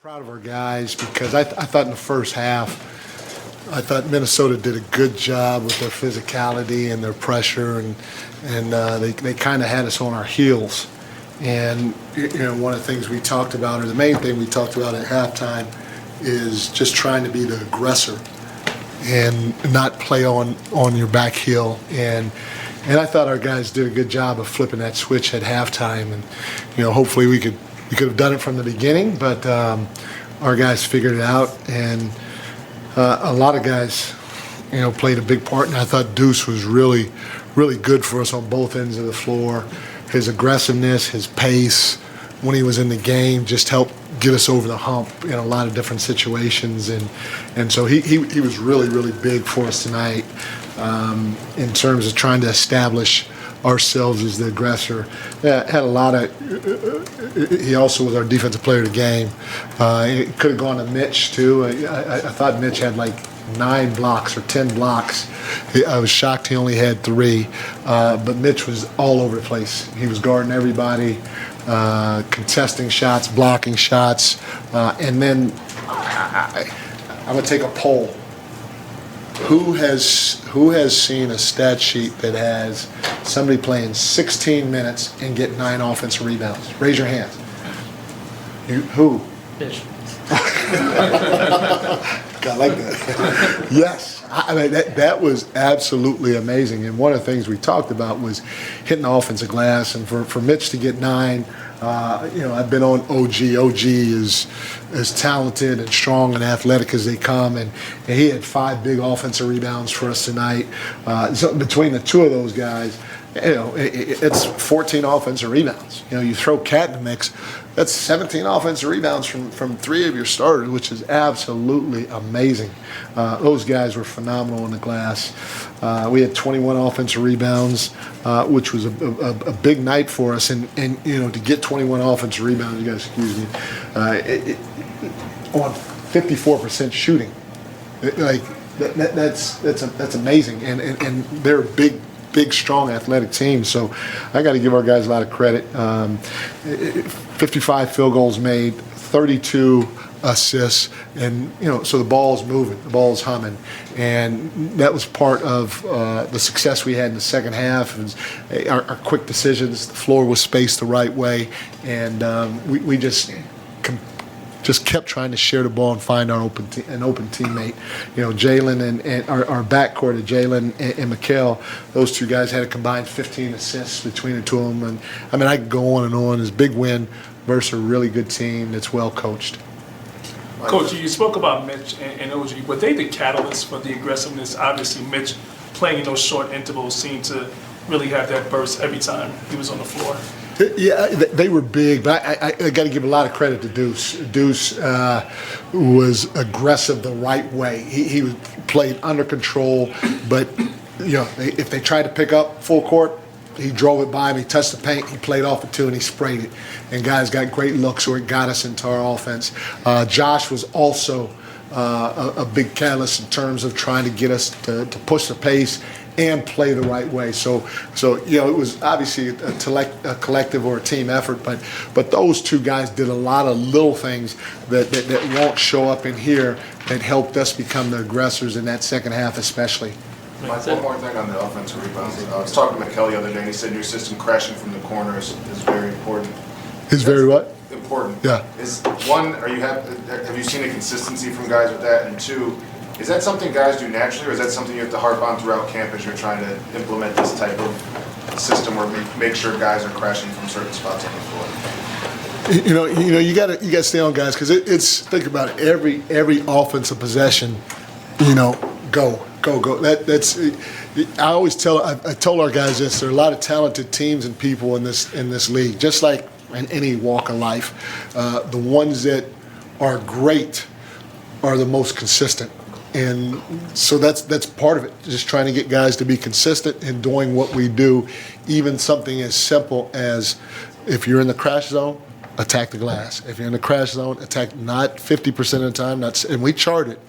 Proud of our guys because I thought in the first half, I thought Minnesota did a good job with their physicality and their pressure, and they kind of had us on our heels. And one of the things we talked about, or the main thing we talked about at halftime, is just trying to be the aggressor and not play on your back heel. And I thought our guys did a good job of flipping that switch at halftime. And hopefully we could have done it from the beginning, but our guys figured it out, and a lot of guys, played a big part. And I thought Deuce was really, really good for us on both ends of the floor. His aggressiveness, his pace, when he was in the game, just helped get us over the hump in a lot of different situations. And so he was really, really big for us tonight in terms of trying to establish ourselves as the aggressor. Had a lot of. He also was our defensive player of the game. It could have gone to Mitch too. I thought Mitch had like 9 blocks or 10 blocks. I was shocked he only had 3, but Mitch was all over the place. He was guarding everybody, contesting shots, blocking shots, and then I'm gonna take a poll. Who has seen a stat sheet that has somebody playing 16 minutes and get 9 offensive rebounds? Raise your hands. Who? Bitch. I like that. Yes. I mean, that was absolutely amazing. And one of the things we talked about was hitting the offensive glass. And for Mitch to get 9, I've been on OG. OG is as talented and strong and athletic as they come. And he had 5 big offensive rebounds for us tonight. So between the two of those guys, it's 14 offensive rebounds. You throw Cat in the mix, that's 17 offensive rebounds from 3 of your starters, which is absolutely amazing. Those guys were phenomenal on the glass. We had 21 offensive rebounds, which was a big night for us. And to get 21 offensive rebounds, you guys excuse me, on 54% shooting, that's amazing. And they're big, strong, athletic team. So I got to give our guys a lot of credit. 55 field goals made, 32 assists, and so the ball's moving, the ball's humming, and that was part of the success we had in the second half. It was our quick decisions. The floor was spaced the right way, and we just kept trying to share the ball and find an open teammate. Jalen and our backcourt of Jalen and Mikal, those two guys had a combined 15 assists between the two of them. And I mean, I could go on and on. It's a big win versus a really good team that's well coached. Coach, you spoke about Mitch and OG. Were they the catalyst for the aggressiveness? Obviously, Mitch playing in those short intervals seemed to really have that burst every time he was on the floor. Yeah, they were big, but I got to give a lot of credit to Deuce. Deuce was aggressive the right way. He was played under control, but if they tried to pick up full court, he drove it by him, he touched the paint, he played off it too, and he sprayed it. And guys got great looks, or it got us into our offense. Josh was also a big catalyst in terms of trying to get us to push the pace and play the right way. So it was obviously a collective or a team effort, but those two guys did a lot of little things that won't show up in here that helped us become the aggressors in that second half especially. Mike, one more thing on the offensive rebounds. I was talking to Mikal the other day, and he said your system crashing from the corners is very important. Is very what? Important. Yeah. Is one, have you seen a consistency from guys with that? And 2, is that something guys do naturally, or is that something you have to harp on throughout camp as you're trying to implement this type of system where make sure guys are crashing from certain spots on the floor? You got to stay on guys, because it's think about it, every offensive possession, go. That's I always I told our guys this. There are a lot of talented teams and people in this league, just like in any walk of life. The ones that are great are the most consistent. And so that's part of it, just trying to get guys to be consistent in doing what we do, even something as simple as if you're in the crash zone, attack the glass. If you're in the crash zone, attack not 50% of the time, and we chart it,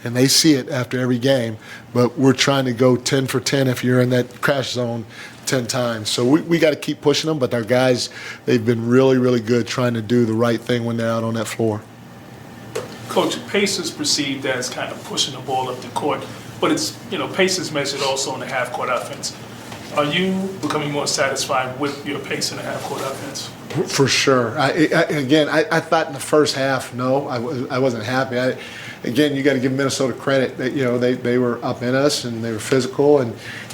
and they see it after every game, but we're trying to go 10 for 10 if you're in that crash zone 10 times. So we got to keep pushing them, but our guys, they've been really, really good trying to do the right thing when they're out on that floor. Coach, pace is perceived as kind of pushing the ball up the court, but it's, pace is measured also in the half-court offense. Are you becoming more satisfied with your pace in the half-court offense? For sure. I thought in the first half, no, I wasn't happy. Again, you got to give Minnesota credit that they were up in us and they were physical,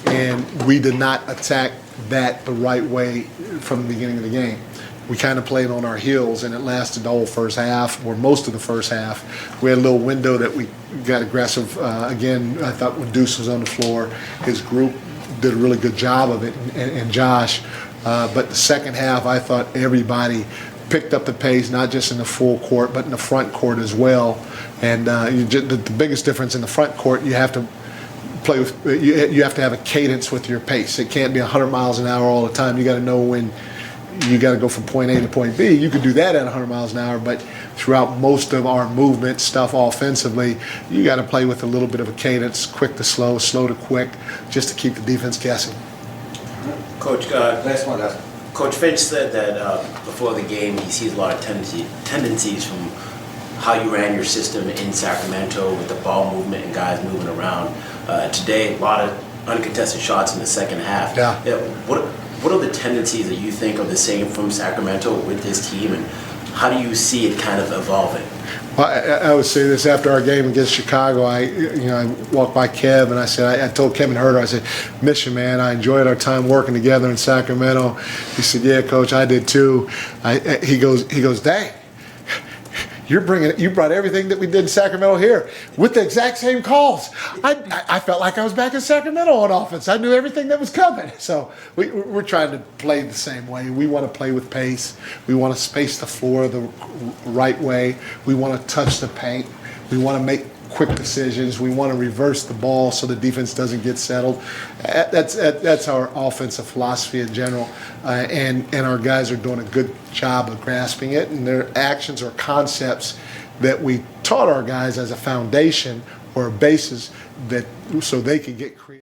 and we did not attack that the right way from the beginning of the game. We kind of played on our heels, and it lasted the whole first half, or most of the first half. We had a little window that we got aggressive. Again, I thought when Deuce was on the floor, his group did a really good job of it, and Josh. But the second half, I thought everybody picked up the pace, not just in the full court, but in the front court as well. And the biggest difference in the front court, you have to play with. You have to have a cadence with your pace. It can't be 100 miles an hour all the time. You got to know when you got to go from point A to point B. You could do that at 100 miles an hour, but throughout most of our movement stuff offensively, you got to play with a little bit of a cadence, quick to slow, slow to quick, just to keep the defense guessing. Coach, Coach Finch said that before the game he sees a lot of tendencies from how you ran your system in Sacramento with the ball movement and guys moving around. Today, a lot of uncontested shots in the second half. Yeah. What are the tendencies that you think are the same from Sacramento with this team, and how do you see it kind of evolving? Well, I would say this after our game against Chicago. I walked by Kev and I said, I told Kevin Herter, I said, miss you, man. I enjoyed our time working together in Sacramento. He said, yeah, Coach, I did too. He goes, dang. You brought everything that we did in Sacramento here with the exact same calls. I felt like I was back in Sacramento on offense. I knew everything that was coming. So we're trying to play the same way. We want to play with pace. We want to space the floor the right way. We want to touch the paint. We want to make quick decisions. We want to reverse the ball so the defense doesn't get settled. That's our offensive philosophy in general, and our guys are doing a good job of grasping it. And their actions or concepts that we taught our guys as a foundation or a basis so they can get creative.